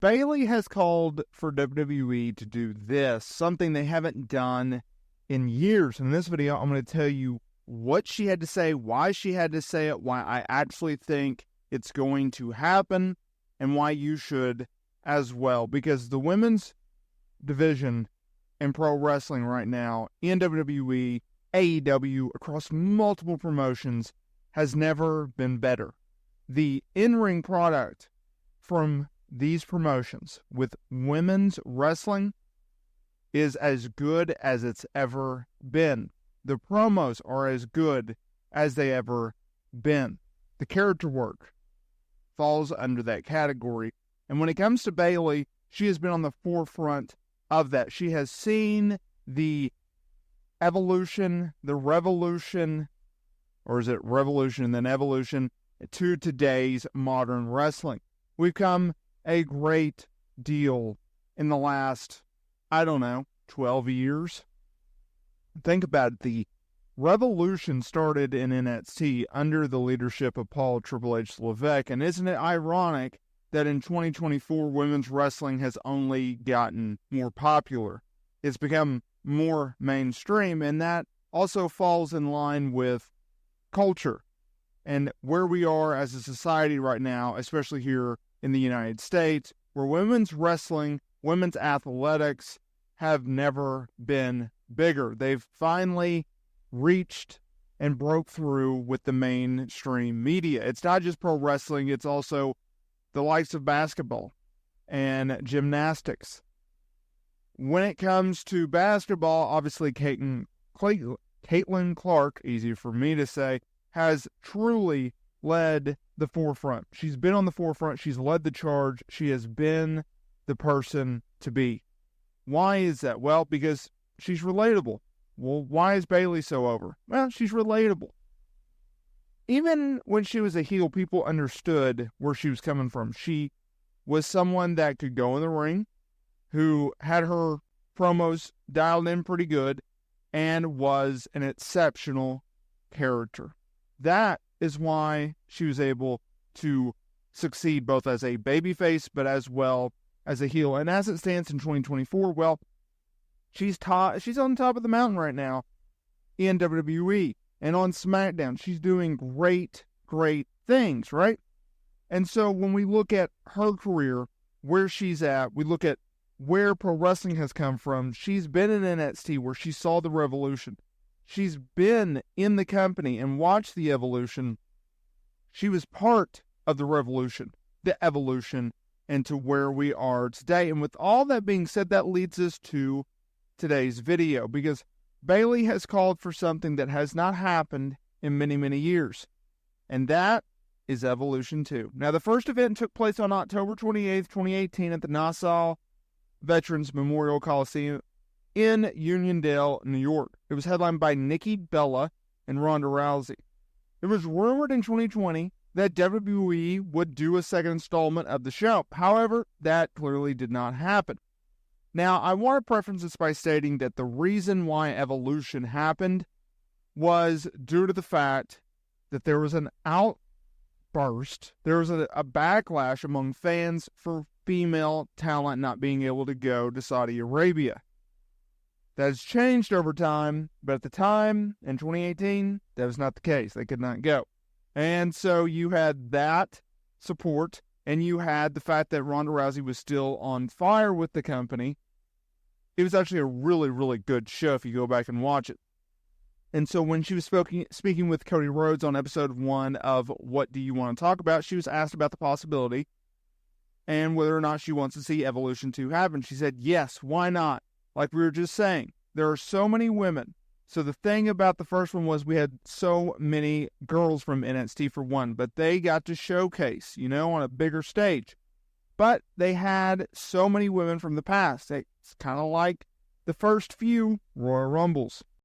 Bayley has called for WWE to do this, something they haven't done in years. In this video, I'm going to tell you what she had to say, why she had to say it, why I actually think it's going to happen, and why you should as well. Because the women's division in pro wrestling right now, in WWE, AEW, across multiple promotions, has never been better. The in-ring product from these promotions with women's wrestling is as good as it's ever been. The promos are as good as they ever been. The character work falls under that category. And when it comes to Bayley, she has been on the forefront of that. She has seen the evolution, the revolution, or is it revolution and then evolution, to today's modern wrestling. We've come a great deal in the last, 12 years. Think about it. The revolution started in NXT under the leadership of Paul Triple H Levesque, and isn't it ironic that in 2024 women's wrestling has only gotten more popular? It's become more mainstream, and that also falls in line with culture and where we are as a society right now, especially here in the United States, where women's wrestling, women's athletics have never been bigger. They've finally reached and broke through with the mainstream media. It's not just pro wrestling, it's also the likes of basketball and gymnastics. When it comes to basketball, obviously Caitlin Clark, easy for me to say, has truly led the forefront. She's been on the forefront. She's led the charge. She has been the person to be. Why is that? Well, because she's relatable. Well, why is Bayley so over? Well, she's relatable. Even when she was a heel, people understood where she was coming from. She was someone that could go in the ring, who had her promos dialed in pretty good, and was an exceptional character. That is why she was able to succeed both as a babyface, but as well as a heel. And as it stands in 2024, well, she's on top of the mountain right now in WWE and on SmackDown. She's doing great things, right? And so when we look at her career, where she's at, we look at where pro wrestling has come from. She's been in NXT where she saw the revolution. She's been in the company and watched the evolution. She was part of the revolution, the evolution, and to where we are today. And with all that being said, that leads us to today's video, because Bayley has called for something that has not happened in many years, and that is Evolution 2. Now, the first event took place on October 28th, 2018 at the Nassau Veterans Memorial Coliseum in Uniondale, New York. It was headlined by Nikki Bella and Ronda Rousey. It was rumored in 2020 that WWE would do a second installment of the show. However, that clearly did not happen. Now, I want to preface this by stating that the reason why Evolution happened was due to the fact that there was an outburst, there was a backlash among fans for female talent not being able to go to Saudi Arabia. That has changed over time, but at the time, in 2018, that was not the case. They could not go. And so you had that support, and you had the fact that Ronda Rousey was still on fire with the company. It was actually a really good show if you go back and watch it. And so when she was speaking with Cody Rhodes on episode 1 of What Do You Want to Talk About, she was asked about the possibility and whether or not she wants to see Evolution 2 happen. She said, yes, why not? Like we were just saying, there are so many women. So the thing about the first one was we had so many girls from NXT for one, but they got to showcase, on a bigger stage. But they had so many women from the past. It's kind of like the first few Royal Rumbles.